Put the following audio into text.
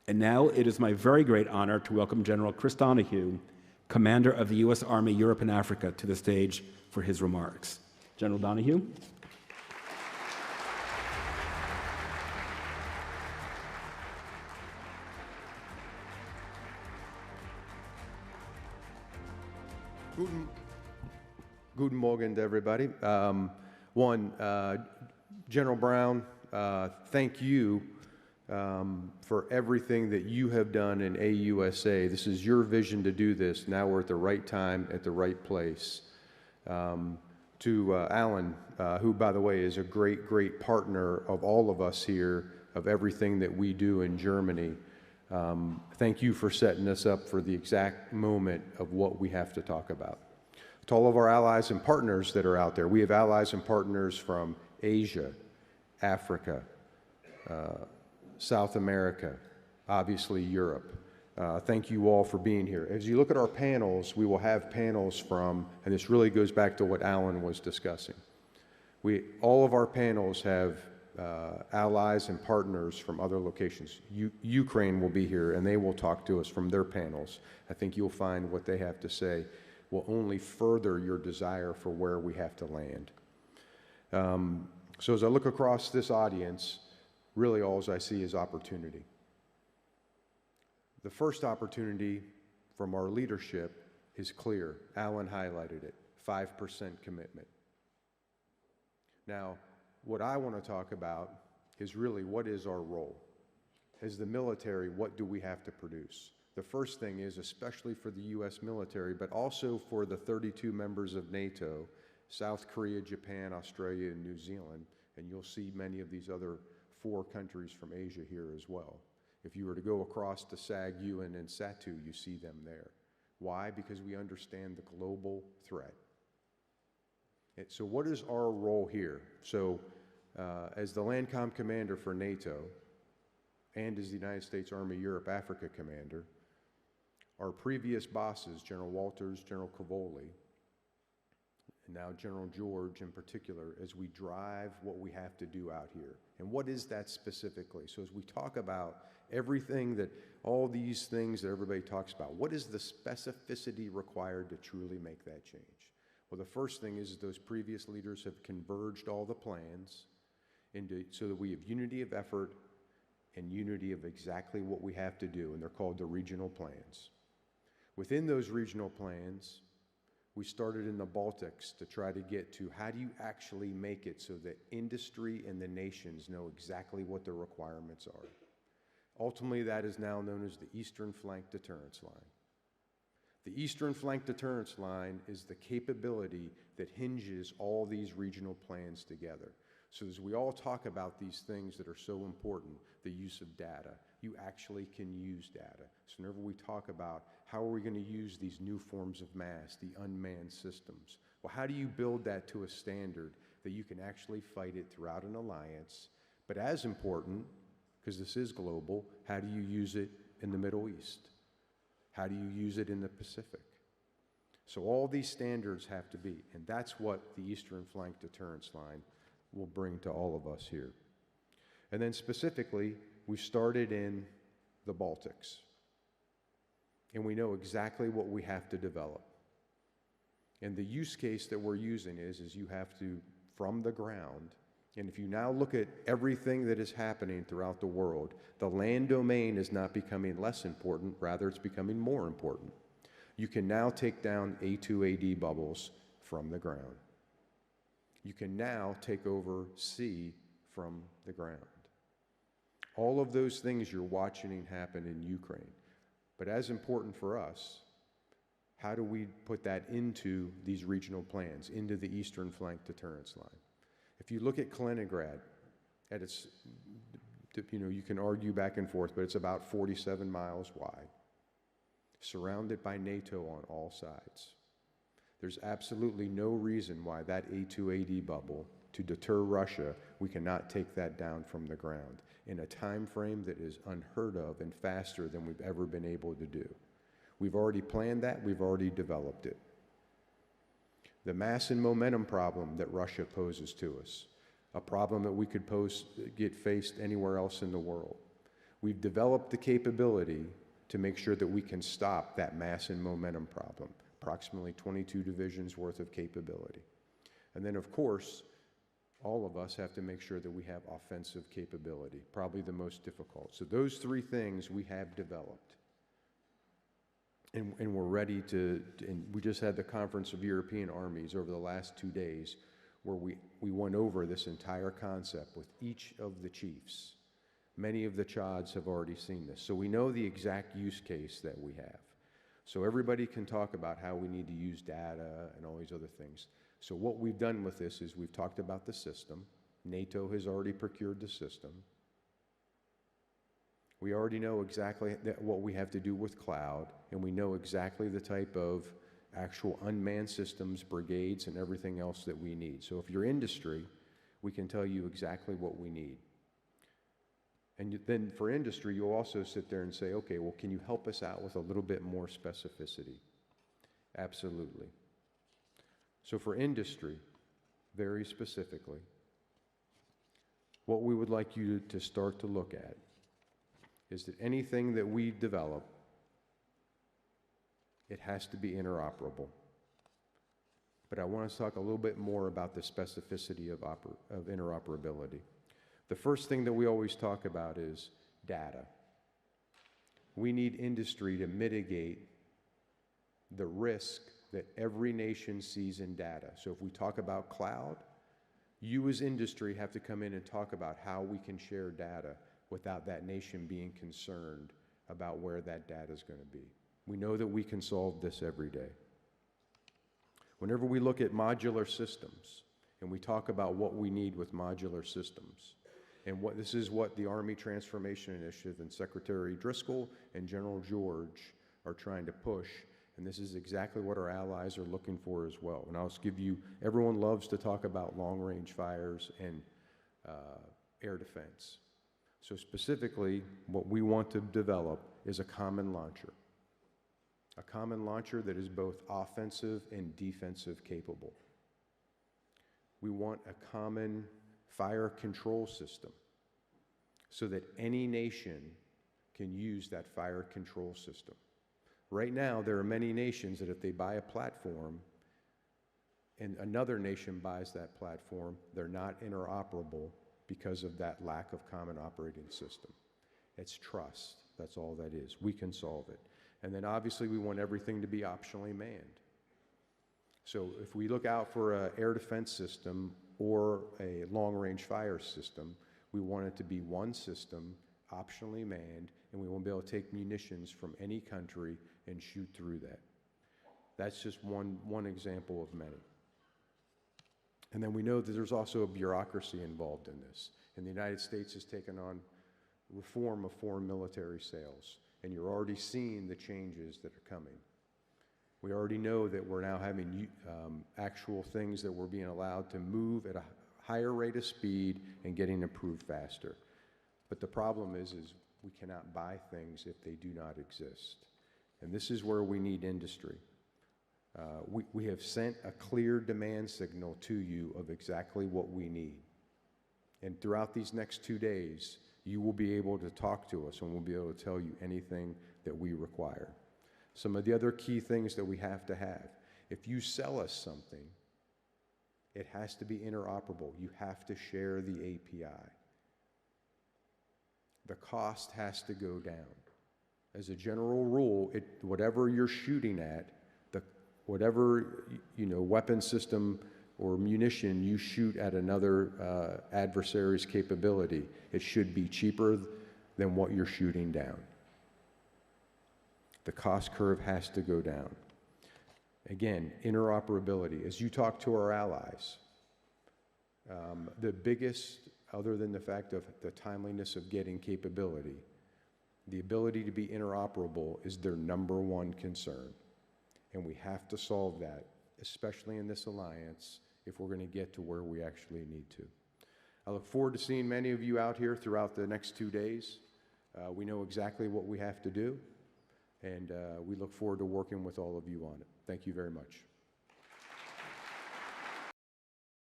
And now it is my very great honor to welcome General Chris Donahue, Commander of the U.S. Army Europe and Africa, to the stage for his remarks. General Donahue. Guten Morgen to everybody. General Brown, thank you for everything that you have done in AUSA. This is your vision to do this. Now we're at the right time, at the right place. To Alan, who, by the way, is a great, great partner of all of us here, of everything that we do in Germany. Thank you for setting us up for the exact moment of what we have to talk about. To all of our allies and partners that are out there, we have allies and partners from Asia, Africa, South America, obviously Europe. Thank you all for being here. As you look at our panels, we will have panels from, and this really goes back to what Alan was discussing. All of our panels have allies and partners from other locations. Ukraine will be here, and they will talk to us from their panels. I think you'll find what they have to say will only further your desire for where we have to land. So as I look across this audience, really all I see is opportunity. The first opportunity from our leadership is clear. Alan highlighted it, 5% commitment. Now, what I want to talk about is really what is our role? As the military, what do we have to produce? The first thing is, especially for the U.S. military, but also for the 32 members of NATO, South Korea, Japan, Australia, and New Zealand, and you'll see many of these other 4 countries from Asia here as well. If you were to go across to SAG, UN, and SATU, you see them there. Why? Because we understand the global threat. So what is our role here? So as the LANDCOM commander for NATO, and as the United States Army Europe Africa commander, our previous bosses, General Walters, General Cavoli, and now General George in particular, as we drive what we have to do out here. And what is that specifically? So as we talk about everything that, all these things that everybody talks about, what is the specificity required to truly make that change? Well, the first thing is those previous leaders have converged all the plans so that we have unity of effort and unity of exactly what we have to do, and they're called the regional plans. Within those regional plans, we started in the Baltics to try to get to how do you actually make it so that industry and the nations know exactly what their requirements are. Ultimately, that is now known as the Eastern Flank Deterrence Line. The Eastern Flank Deterrence Line is the capability that hinges all these regional plans together. So as we all talk about these things that are so important, the use of data, you actually can use data. So whenever we talk about how are we going to use these new forms of mass, the unmanned systems, well, how do you build that to a standard that you can actually fight it throughout an alliance? But as important, because this is global, how do you use it in the Middle East? How do you use it in the Pacific? So all these standards have to be, and that's what the Eastern Flank Deterrence Line will bring to all of us here. And then specifically, we started in the Baltics, and we know exactly what we have to develop. And the use case that we're using is you have to, from the ground, and if you now look at everything that is happening throughout the world, the land domain is not becoming less important, rather it's becoming more important. You can now take down A2AD bubbles from the ground. You can now take over sea from the ground. All of those things you're watching happen in Ukraine. But as important for us, how do we put that into these regional plans, into the Eastern Flank Deterrence Line? If you look at Kaliningrad, at its, you can argue back and forth, but it's about 47 miles wide, surrounded by NATO on all sides. There's absolutely no reason why that A2AD bubble, to deter Russia, we cannot take that down from the ground in a time frame that is unheard of and faster than we've ever been able to do. We've already planned that, we've already developed it. The mass and momentum problem that Russia poses to us, a problem that we could get faced anywhere else in the world. We've developed the capability to make sure that we can stop that mass and momentum problem, approximately 22 divisions worth of capability. And then, of course, all of us have to make sure that we have offensive capability, probably the most difficult. So those three things we have developed. And we're ready to, and we just had the Conference of European Armies over the last 2 days where we went over this entire concept with each of the chiefs. Many of the CHODs have already seen this. So we know the exact use case that we have. So everybody can talk about how we need to use data and all these other things. So what we've done with this is we've talked about the system. NATO has already procured the system. We already know exactly what we have to do with cloud, and we know exactly the type of actual unmanned systems, brigades, and everything else that we need. So if you're industry, we can tell you exactly what we need. And then for industry, you'll also sit there and say, okay, well, can you help us out with a little bit more specificity? Absolutely. So for industry, very specifically, what we would like you to start to look at is that anything that we develop, it has to be interoperable. But I want to talk a little bit more about the specificity of interoperability. The first thing that we always talk about is data. We need industry to mitigate the risk that every nation sees in data. So if we talk about cloud, you as industry have to come in and talk about how we can share data without that nation being concerned about where that data is going to be. We know that we can solve this every day. Whenever we look at modular systems and we talk about what we need with modular systems, and this is what the Army Transformation Initiative and Secretary Driscoll and General George are trying to push, and this is exactly what our allies are looking for as well. And I'll just give you, everyone loves to talk about long-range fires and air defense. So specifically, what we want to develop is a common launcher. A common launcher that is both offensive and defensive capable. We want a common fire control system so that any nation can use that fire control system. Right now, there are many nations that if they buy a platform and another nation buys that platform, they're not interoperable because of that lack of common operating system. It's trust. That's all that is. We can solve it. And then obviously we want everything to be optionally manned. So if we look out for an air defense system or a long-range fire system, we want it to be one system, optionally manned, and we won't be able to take munitions from any country and shoot through that. That's just one example of many. And then we know that there's also a bureaucracy involved in this. And the United States has taken on reform of foreign military sales. And you're already seeing the changes that are coming. We already know that we're now having actual things that we're being allowed to move at a higher rate of speed and getting approved faster. But the problem is we cannot buy things if they do not exist. And this is where we need industry. We have sent a clear demand signal to you of exactly what we need. And throughout these next 2 days, you will be able to talk to us and we'll be able to tell you anything that we require. Some of the other key things that we have to have. If you sell us something, it has to be interoperable. You have to share the API. The cost has to go down. As a general rule, whatever you're shooting at, whatever weapon system or munition you shoot at another adversary's capability, it should be cheaper than what you're shooting down. The cost curve has to go down. Again, interoperability. As you talk to our allies, the biggest, other than the fact of the timeliness of getting capability, the ability to be interoperable is their #1 concern. And we have to solve that, especially in this alliance, if we're going to get to where we actually need to. I look forward to seeing many of you out here throughout the next 2 days. We know exactly what we have to do, and we look forward to working with all of you on it. Thank you very much.